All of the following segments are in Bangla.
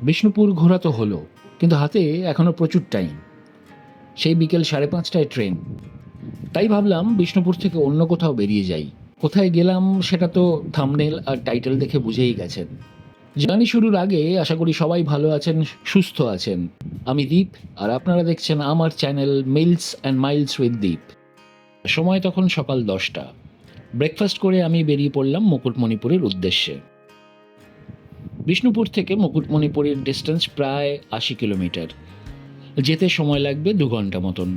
বিষ্ণুপুর ঘোরা তো হলো, কিন্তু হাতে এখনও প্রচুর টাইম। সেই বিকেল 5:30টায় ট্রেন। তাই ভাবলাম বিষ্ণুপুর থেকে অন্য কোথাও বেরিয়ে যাই। কোথায় গেলাম সেটা তো থাম্বনেল আর টাইটেল দেখে বুঝেই গেছেন। জার্নি শুরুর আগে আশা করি সবাই ভালো আছেন, সুস্থ আছেন। আমি দীপ, আর আপনারা দেখছেন আমার channel meals and miles with Deep. সময় তখন সকাল 10টা। ব্রেকফাস্ট করে আমি বেরিয়ে পড়লাম মুকুটমণিপুরের উদ্দেশ্যে। বিষ্ণুপুর থেকে মুকুটমণিপুরের ডিস্টেন্স প্রায় 80 কিলোমিটার। যেতে সময় লাগবে 2 ঘন্টা মতন।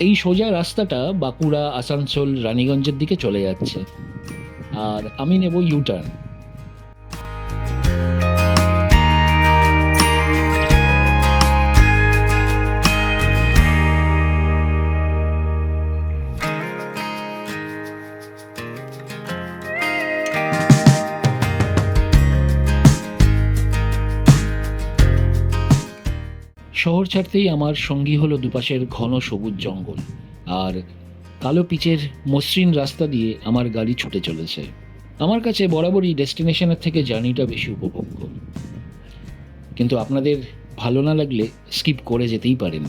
এই সোজা রাস্তাটা বাঁকুড়া, আসানসোল, রানীগঞ্জের দিকে চলে যাচ্ছে, আর আমি নেব ইউটার্ন। শহর ছাড়তেই আমার সঙ্গী হলো দুপাশের ঘন সবুজ জঙ্গল, আর কালো পিচের মসৃণ রাস্তা দিয়ে আমার গাড়ি ছুটে চলেছে। আমার কাছে বরাবরই ডেস্টিনেশনের থেকে জার্নিটা বেশি উপভোগ্য, কিন্তু আপনাদের ভালো না লাগলে স্কিপ করে যেতেই পারেন।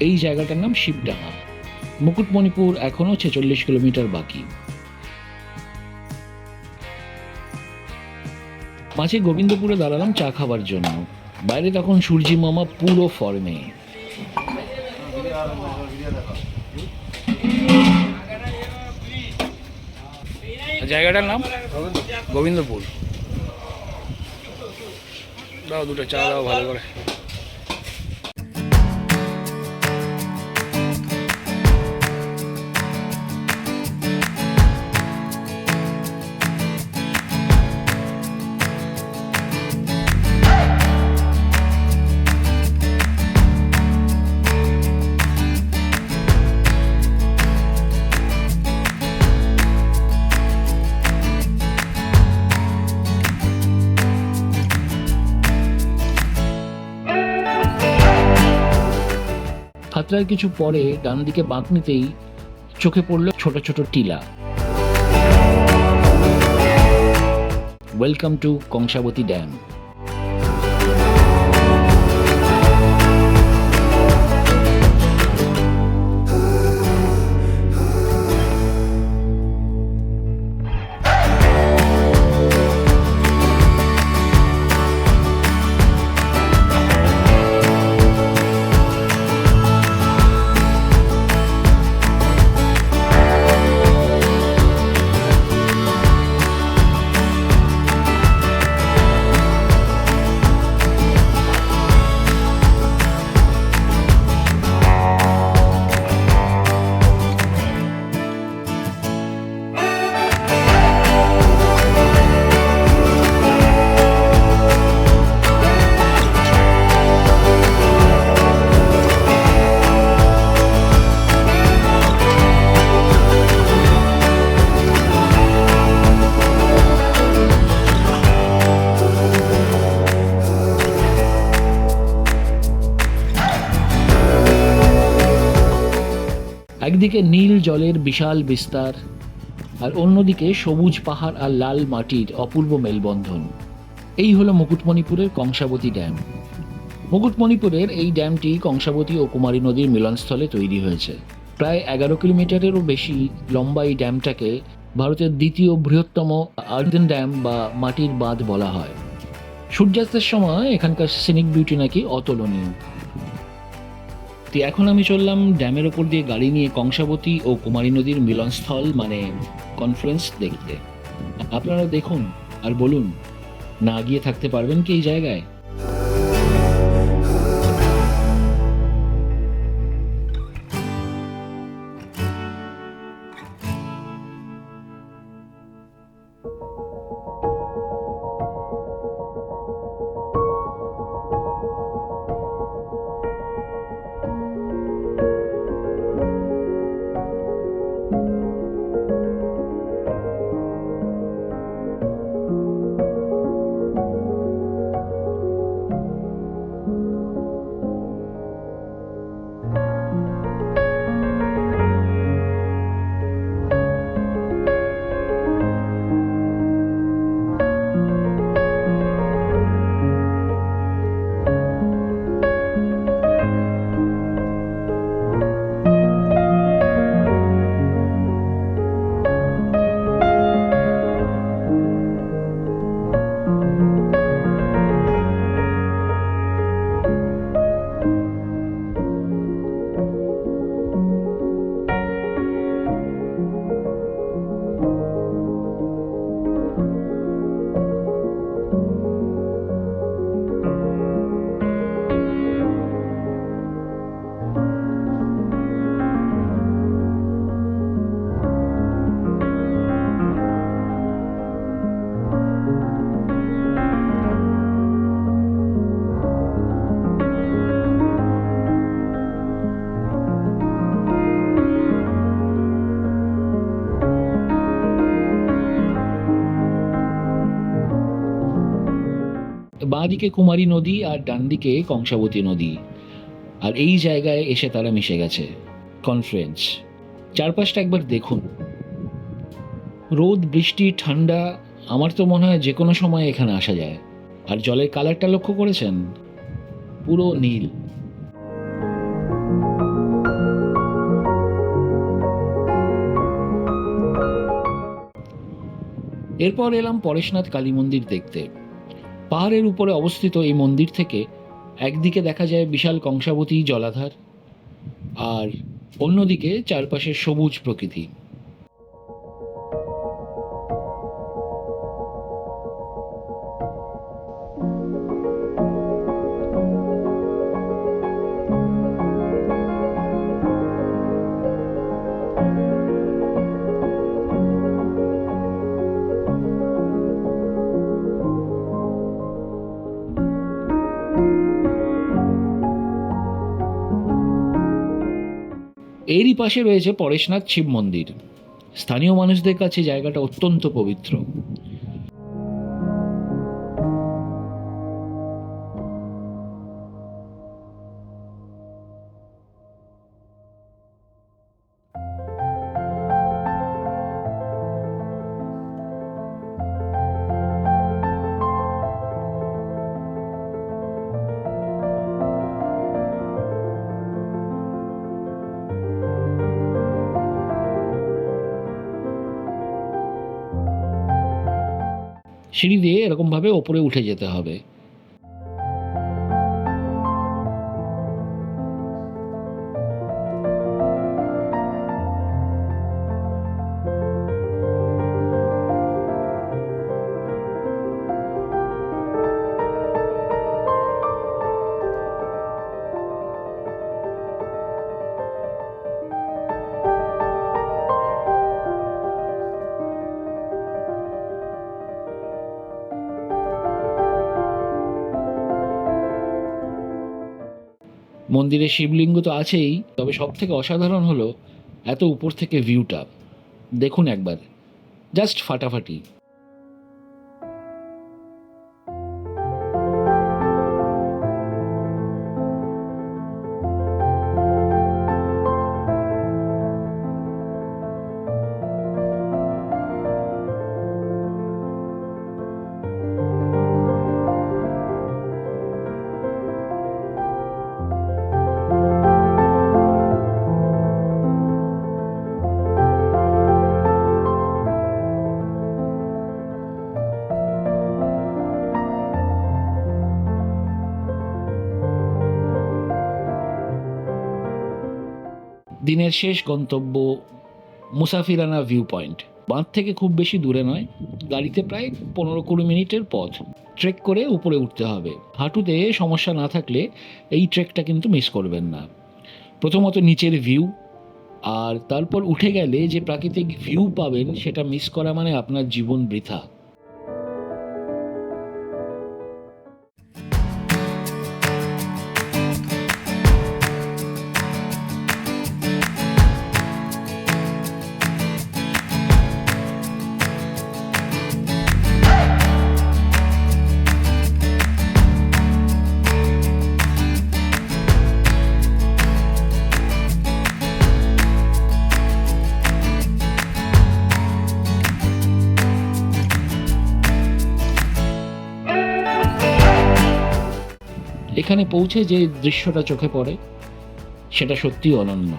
এই জায়গাটার নাম শিবডাঙ্গা। মুকুটমণিপুর এখনও 46 কিলোমিটার বাকি। মাঝে গোবিন্দপুরে দাঁড়ালাম চা খাবার জন্য। বাইরে তখন সূর্যি মামা পুরো ফর্মে। জায়গাটার নাম গোবিন্দপুর। দাও দুটো চা দাও ভালো করে। যাত্রার কিছু পরে ডান দিকে বাঁক নিতেই চোখে পড়ল ছোট ছোট টিলা। Welcome to Kangsabati dam. একদিকে নীল জলের বিশাল বিস্তার, আর অন্যদিকে সবুজ পাহাড় আর লাল মাটির অপূর্ব মেলবন্ধন। এই হলো মুকুটমণিপুরের কংসাবতী ড্যাম। মুকুটমণিপুরের এই ড্যামটি কংসাবতী ও কুমারী নদীর মিলনস্থলে তৈরি হয়েছে। প্রায় 11 কিলোমিটারেরও বেশি লম্বা এই ড্যামটাকে ভারতের দ্বিতীয় বৃহত্তম আর্থেন ড্যাম বা মাটির বাঁধ বলা হয়। সূর্যাস্তের সময় এখানকার সিনিক বিউটি নাকি অতুলনীয়। তো এখন আমি চললাম ড্যামের ওপর দিয়ে গাড়ি নিয়ে কংসাবতী ও কুমারী নদীর মিলনস্থল মানে কনফারেন্স দেখতে। আপনারা দেখুন আর বলুন, না গিয়ে থাকতে পারবেন কি এই জায়গায়? বাঁ দিকে কুমারী নদী আর ডান দিকে কংসাবতী নদী, আর এই জায়গায় এসে তারা মিশে গেছে। কনফ্লুয়েন্স। চারপাশটা একবার দেখুন, রোদ বৃষ্টি ঠান্ডা, আমার তো মনে হয় যে কোনো সময় এখানে আসা যায়। আর জলের কালারটা লক্ষ্য করেছেন? পুরো নীল। এরপর এলাম পরেশনাথ কালী মন্দির দেখতে। পাহাড়ের উপরে অবস্থিত এই মন্দির থেকে একদিকে দেখা যায় বিশাল কংসাবতী জলাধার, আর অন্যদিকে চারপাশের সবুজ প্রকৃতি। এরই পাশে রয়েছে পরেশনাথ শিব মন্দির। স্থানীয় মানুষদের কাছে জায়গাটা অত্যন্ত পবিত্র। সিঁড়ি দিয়ে এরকমভাবে ওপরে উঠে যেতে হবে। মন্দিরে শিবলিঙ্গ তো আছেই, তবে সব থেকে অসাধারণ হলো এত উপর থেকে ভিউটা দেখুন একবার, জাস্ট ফাটাফাটি। দিনের শেষ গন্তব্য মুসাফিরানা ভিউ পয়েন্ট। বাঁধ থেকে খুব বেশি দূরে নয়, গাড়িতে প্রায় 15-20 মিনিটের পথ। ট্রেক করে উপরে উঠতে হবে। হাঁটুতে সমস্যা না থাকলে এই ট্রেকটা কিন্তু মিস করবেন না। প্রথমত নিচের ভিউ, আর তারপর উঠে গেলে যে প্রাকৃতিক ভিউ পাবেন সেটা মিস করা মানে আপনার জীবন বৃথা। এখানে পৌঁছে যে দৃশ্যটা চোখে পড়ে সেটা সত্যিই অনন্য।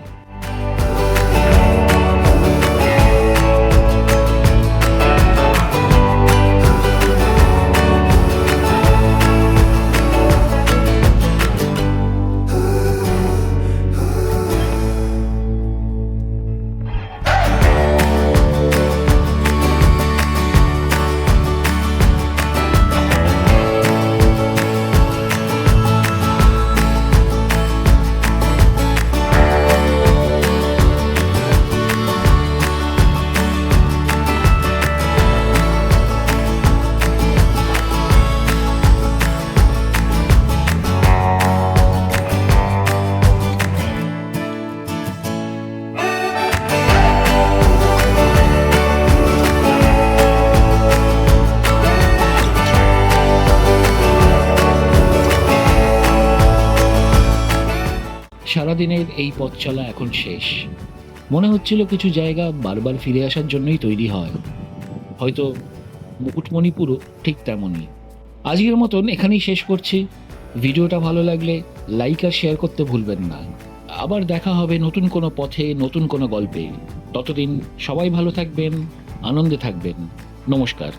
সারাদিনের এই পথ চলা এখন শেষ। মনে হচ্ছিল কিছু জায়গা বারবার ফিরে আসার জন্যই তৈরি হয়। হয়তো মুকুটমণিপুরও ঠিক তেমনই। আজকের মতন এখানেই শেষ করছি। ভিডিওটা ভালো লাগলে লাইক আর শেয়ার করতে ভুলবেন না। আবার দেখা হবে নতুন কোনো পথে, নতুন কোনো গল্পে। ততদিন সবাই ভালো থাকবেন, আনন্দে থাকবেন। নমস্কার।